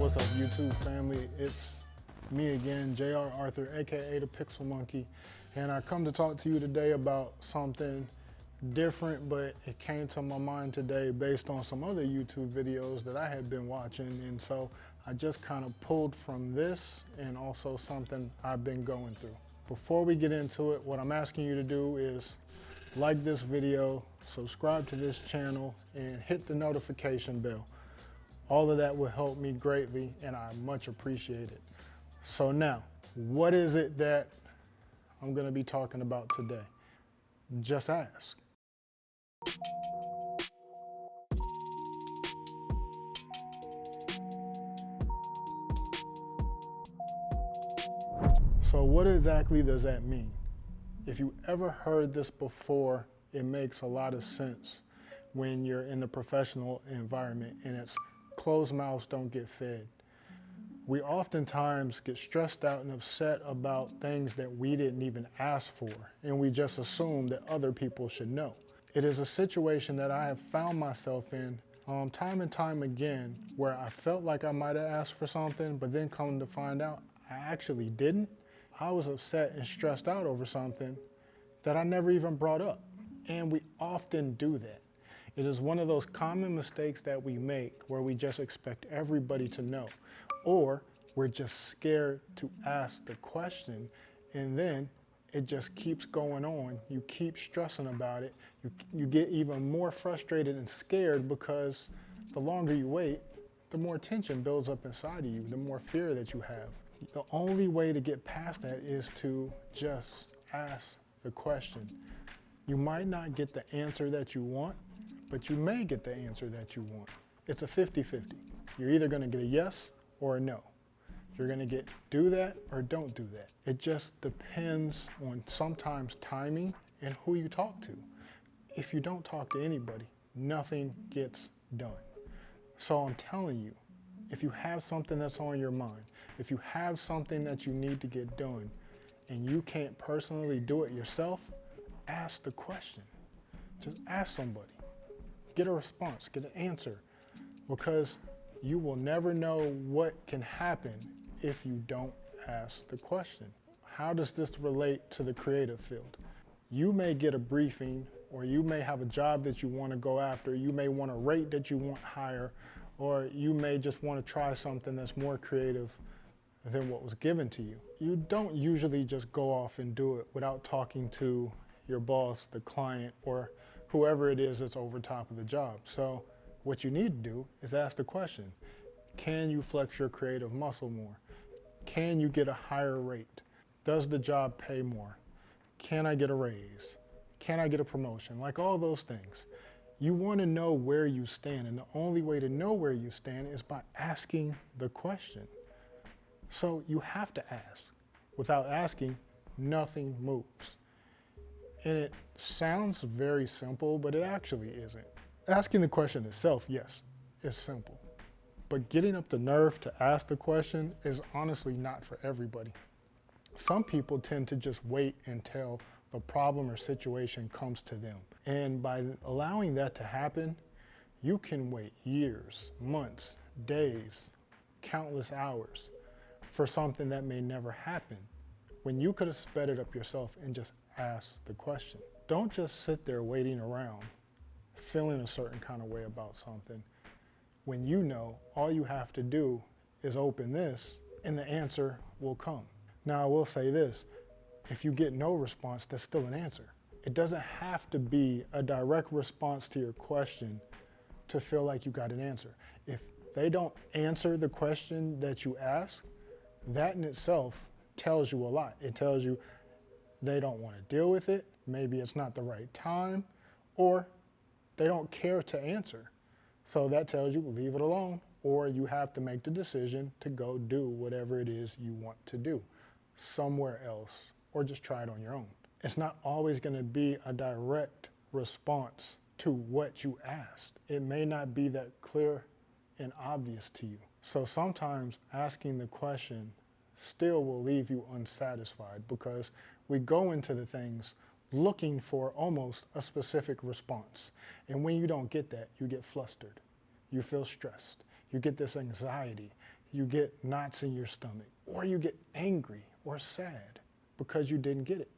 What's up, YouTube family? It's me again, JR Arthur, aka the Pixel Monkey, and I come to talk to you today about something different, but it came to my mind today based on some other YouTube videos that I had been watching, and so I just kind of pulled from this and also something I've been going through. Before we get into it, what I'm asking you to do is like this video, subscribe to this channel, and hit the notification bell. All of that will help me greatly, and I much appreciate it. So now, what is it that I'm gonna be talking about today? Just ask. So what exactly does that mean? If you ever heard this before, it makes a lot of sense when you're in the professional environment and it's closed mouths don't get fed. We oftentimes get stressed out and upset about things that we didn't even ask for, and we just assume that other people should know. It is a situation that I have found myself in time and time again, where I felt like I might have asked for something, but then come to find out I actually didn't. I was upset and stressed out over something that I never even brought up. And we often do that. It is one of those common mistakes that we make where we just expect everybody to know, or we're just scared to ask the question, and then it just keeps going on. You keep stressing about it. You get even more frustrated and scared because the longer you wait, the more tension builds up inside of you, the more fear that you have. The only way to get past that is to just ask the question. You might not get the answer that you want, but you may get the answer that you want. It's a 50-50. You're either gonna get a yes or a no. You're gonna get do that or don't do that. It just depends on sometimes timing and who you talk to. If you don't talk to anybody, nothing gets done. So I'm telling you, if you have something that's on your mind, if you have something that you need to get done and you can't personally do it yourself, ask the question. Just ask somebody. Get a response, get an answer, because you will never know what can happen if you don't ask the question. How does this relate to the creative field? You may get a briefing, or you may have a job that you want to go after, you may want a rate that you want higher, or you may just want to try something that's more creative than what was given to you. You don't usually just go off and do it without talking to your boss, the client, or whoever it is that's over top of the job. So what you need to do is ask the question, can you flex your creative muscle more? Can you get a higher rate? Does the job pay more? Can I get a raise? Can I get a promotion? Like all those things. You want to know where you stand, and the only way to know where you stand is by asking the question. So you have to ask. Without asking, nothing moves. And it sounds very simple, but it actually isn't. Asking the question itself, yes, is simple. But getting up the nerve to ask the question is honestly not for everybody. Some people tend to just wait until the problem or situation comes to them. And by allowing that to happen, you can wait years, months, days, countless hours for something that may never happen, when you could have sped it up yourself and just asked the question. Don't just sit there waiting around, feeling a certain kind of way about something, when you know all you have to do is open this and the answer will come. Now I will say this, if you get no response, that's still an answer. It doesn't have to be a direct response to your question to feel like you got an answer. If they don't answer the question that you ask, that in itself tells you a lot. It tells you they don't want to deal with it, maybe it's not the right time, or they don't care to answer. So that tells you leave it alone, or you have to make the decision to go do whatever it is you want to do somewhere else, or just try it on your own. It's not always going to be a direct response to what you asked. It may not be that clear and obvious to you. So sometimes asking the question still will leave you unsatisfied, because we go into the things looking for almost a specific response. And when you don't get that, you get flustered. You feel stressed. You get this anxiety. you get knots in your stomach, or you get angry or sad because you didn't get it.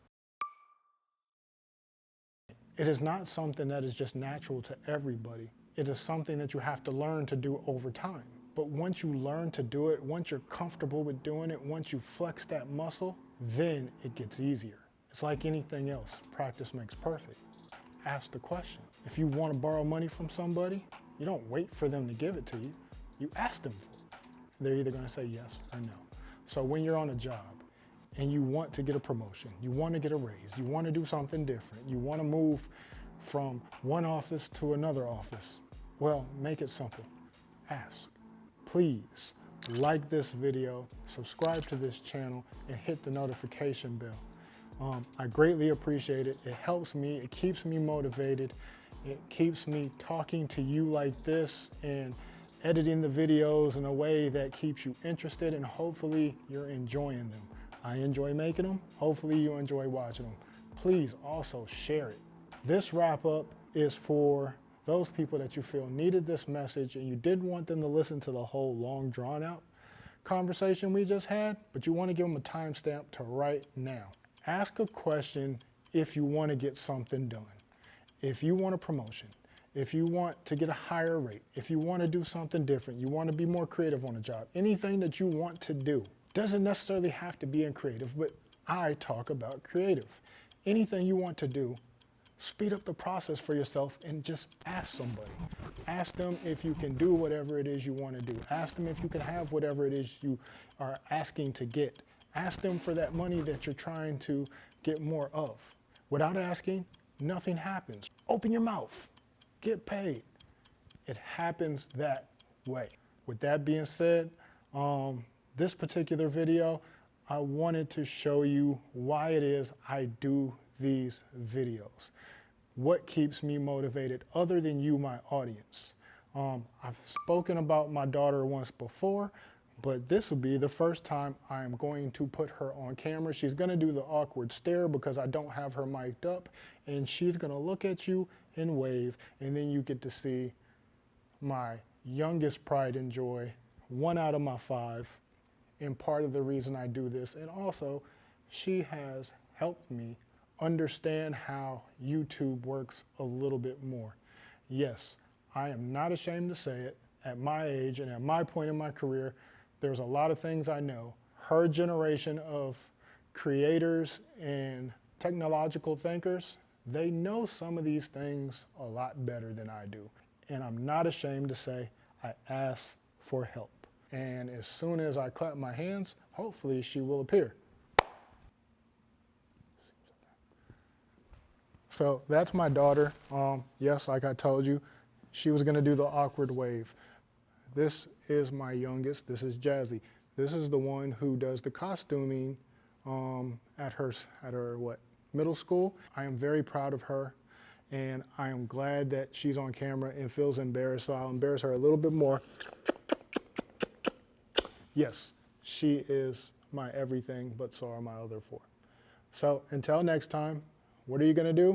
It is not something that is just natural to everybody. It is something that you have to learn to do over time. But once you learn to do it, once you're comfortable with doing it, once you flex that muscle, then it gets easier. It's like anything else. Practice makes perfect. Ask the question. If you want to borrow money from somebody, you don't wait for them to give it to you. You ask them for it. They're either going to say yes or no. So when you're on a job and you want to get a promotion, you want to get a raise, you want to do something different, you want to move from one office to another office, well, make it simple. Ask. Please like this video, subscribe to this channel, and hit the notification bell. I greatly appreciate it. It helps me, it keeps me motivated, it keeps me talking to you like this and editing the videos in a way that keeps you interested, and hopefully you're enjoying them. I enjoy making them. Hopefully you enjoy watching them. Please also share it. This wrap up is for those people that you feel needed this message and you didn't want them to listen to the whole long drawn out conversation we just had, but you want to give them a timestamp to right now. Ask a question if you want to get something done. If you want a promotion, if you want to get a higher rate, if you want to do something different, you want to be more creative on a job, anything that you want to do. Doesn't necessarily have to be in creative, but I talk about creative. Anything you want to do, speed up the process for yourself and just ask somebody. Ask them if you can do whatever it is you want to do. Ask them if you can have whatever it is you are asking to get. Ask them for that money that you're trying to get more of. Without asking, nothing happens. Open your mouth. Get paid. It happens that way. With that being said, this particular video, I wanted to show you why it is I do these videos. What keeps me motivated other than you, my audience. I've spoken about my daughter once before, but this will be the first time I'm going to put her on camera. She's gonna do the awkward stare because I don't have her mic'd up, and she's gonna look at you and wave, and then you get to see my youngest pride and joy, 1 out of my 5, and part of the reason I do this. And also, she has helped me understand how YouTube works a little bit more. Yes, I am not ashamed to say it. At my age and at my point in my career, there's a lot of things I know. Her generation of creators and technological thinkers, they know some of these things a lot better than I do. And I'm not ashamed to say I ask for help. And as soon as I clap my hands, hopefully she will appear. So that's my daughter. Yes, like I told you, she was gonna do the awkward wave. This is my youngest, this is Jazzy. This is the one who does the costuming at her middle school. I am very proud of her, and I am glad that she's on camera and feels embarrassed, so I'll embarrass her a little bit more. Yes, she is my everything, but so are my other 4. So until next time, what are you gonna do?